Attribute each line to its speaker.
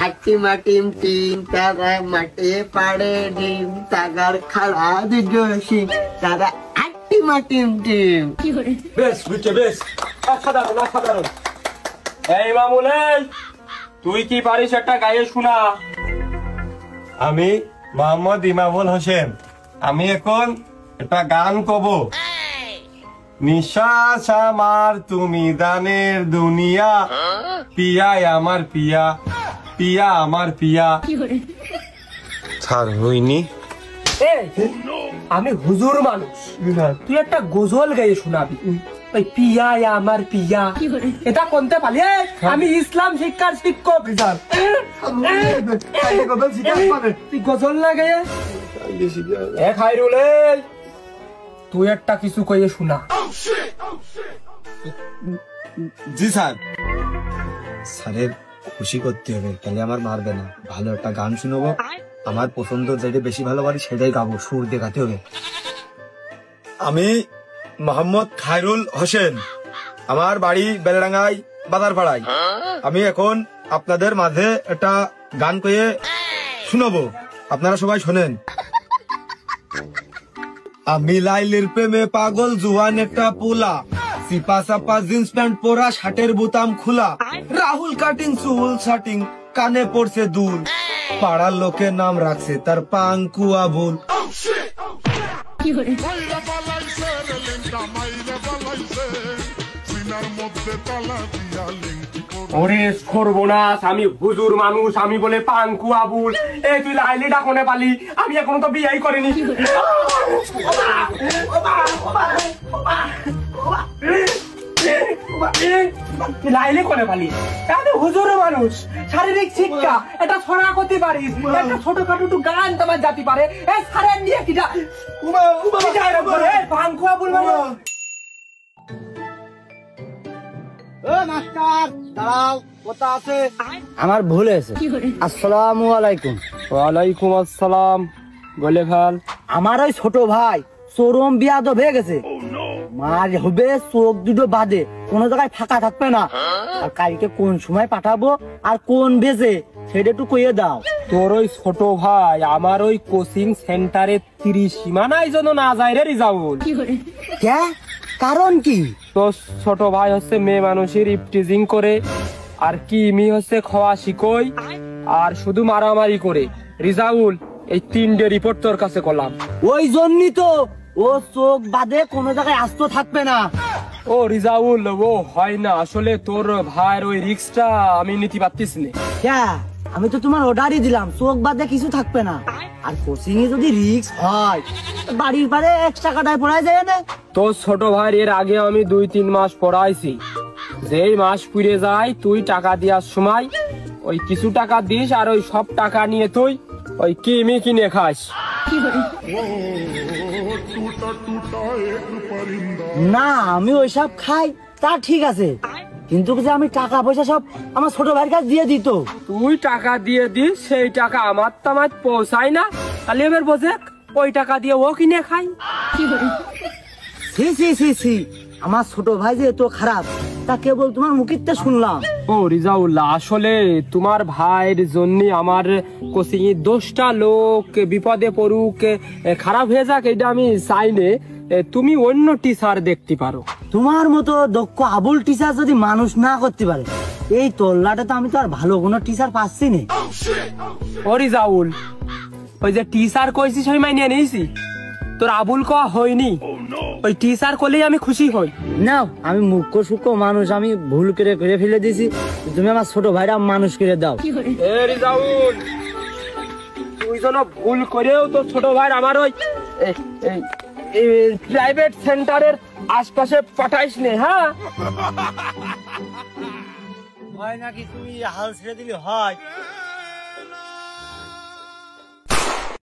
Speaker 1: হাটিমা team team তারা মাঠে পাড়ে ডিম তাগার খাড়া দুজোশি তারা হাটিমা টিম টিম।
Speaker 2: বেশ বুঝছে বেশ, অসাধারণ অসাধারণ। এই মামুন, তুই কি পারিস একটা গায়ে শোনা?
Speaker 3: আমি মোহাম্মদ ইমামুল হোসেন, আমি এখন একটা গান কব। নিঃশ্বাস আমার তুমি দানের দুনিয়া, পিয়া আমার পিয়া, পিয়া আমার পিয়া। স্যার হইনি।
Speaker 2: আমি হুজুর মানুষ, তুই একটা গজল গায়ে শোনাবি। ওই পিয়া আমার পিয়া, এটা কোনতে পালি? আমি ইসলাম শিক্ষার শিক্ষক। তুই গজল না গায়ে খাইরুল, তুই একটা কিছু কইয়ে শোনা।
Speaker 3: জি স্যার। স্যারের খুশি করতে হবে, তাহলে আমার মারবে না। ভালো একটা গান শুনবো, আমার পছন্দ যেটা বেশি ভালো পারি সেটাই গাবো, সুর দেখাতে হবে। আমি মোহাম্মদ খায়রুল হোসেন, আমার বাড়ি বেলডাঙ্গায় বাজারপাড়ায়। আমি এখন আপনাদের মাঝে একটা গান কয়ে শুনবো, আপনারা সবাই শোনেন। আমি লাইলির প্রেমে পাগল, জুয়ান একটা পোলা, সিপা সাপা জিন্স প্যান্ট পরা, শার্টের বোতাম খোলা, রাহুল কাটিং চুল শাটিং, কানে পড়ছে দুল, পাড়ার লোকের নাম রাখছে তার পাঙ্কু আবুল।
Speaker 2: ওরে সর্বনাশ, আমি হুজুর মানুষ, আমি বলে পাঙ্কু আবুল। এই তুই লাইলিটা কোনে পালি? আমি এখনো তো বিয়েই করিনি। লাইলি কোনে পালি? আমি হুজুর মানুষ, শারীরিক শিক্ষা এটা ছড়া করতে পারিস, একটা ছোটখাটো একটু গান তোমার জাতি পারে। এই সারেন নিয়ে কিটা পাঙ্কু আবুল মানে
Speaker 1: আমার ভুল হয়েছে। আসসালামু আলাইকুম।
Speaker 2: ওয়ালাইকুম আসসালাম। বলে ভাল।
Speaker 1: আমার ওই ছোট ভাই চরম বিয়াদব হয়ে গেছে। মার হবে চোখ দুটো বাদে, কোনো জায়গায় ফাঁকা থাকবে না। আর কালকে কোন সময় পাঠাবো আর কোন বেজে সেটা একটু কইয়ে দাও।
Speaker 2: তোর ওই ছোট ভাই আমার ওই কোচিং সেন্টারে 30 সীমানায় যেন না যায় রে রিজাউল।
Speaker 1: কে? কারণ কি?
Speaker 2: তোর ছোট ভাই হচ্ছে মেয়ে মানুষের ইপটিজিং করে, আর কিমি হচ্ছে খাওয়া শিকই, আর শুধু মারামারি করে। রিজাউল, এই 3টে রিপোর্ট তোর কাছে করলাম।
Speaker 1: ওই জন্যই তো ও চোখ বাদে কোনো জায়গায় আস্ত থাকবে না।
Speaker 2: ও রিজাউল, ও হয় না, আসলে তোর ভাইয়ের ওই রিস্কটা আমি নিতে পারতিস না।
Speaker 1: হ্যাঁ, আমি তো তোমার অর্ডারই দিলাম, চোখ বাদে কিছু থাকবে না। আর কোচিং এ যদি রিস্ক হয়, বাড়ির পারে এক্সট্রা কাটায় পড়ায় যায় না।
Speaker 2: তোর ছোট ভাইয়ের এর আগে আমি 2-3 মাস পড়াইছি। যেই মাস পুড়ে যায় তুই টাকা দেওয়ার সময় ওই কিছু টাকা দিস, আর ওই সব টাকা নিয়ে তুই ওই কিমি কিনে খাস।
Speaker 1: না, আমি ওইসব খাই তা ঠিক আছে, কিন্তু যে আমি টাকা পয়সা সব আমার ছোট ভাইয়ের কাছে দিয়ে দিত।
Speaker 2: তুই টাকা দিয়ে দিস, সেই টাকা আমার তামার পৌঁছায় না, তাহলে এবার বোঝে ওই টাকা দিয়ে ও কিনে খাই।
Speaker 1: সি সি সি সি, আমার ছোট ভাই যে এত খারাপ তা কেবল তোমার মুখিতে শুনলাম।
Speaker 2: ও রিজাউল্লাহ, আসলে তোমার ভাইয়ের জন্য আমার কোচিং এ 10টা লোক বিপদে পড়ুক, খারাপ হয়ে যাক, এটা আমি চাই না। তুমি অন্য টিচার দেখতে পারো।
Speaker 1: তোমার মতো দক্ষ আবুল টিচার যদি মানুষ না করতে পারে, এই তোল্লাটা তো আমি তো আর ভালো কোনো টিচার পাচ্ছি না।
Speaker 2: ও রিজাউল, ওই যে টিচার কইছিস আমি মাইনে নিয়েছি, তোর আবুল কয়া হয়নি। ওই টিচার করলেই আমি খুশি হই।
Speaker 1: নাও, আমি মুখ্য সূক্ষ্ম মানুষ, আমি ভুল করে ফেলে দিয়েছি, তুমি আমার ছোট ভাইরা মানুষ করে দাও।
Speaker 2: এ রিজাউল, তুই যেন ভুল করেও তোর ছোট ভাই আমার ওই প্রাইভেট সেন্টারের আশপাশে পাঠাইস নে। হ্যাঁ,
Speaker 1: হয় নাকি তুমি হাল ছেড়ে দিলে হয়?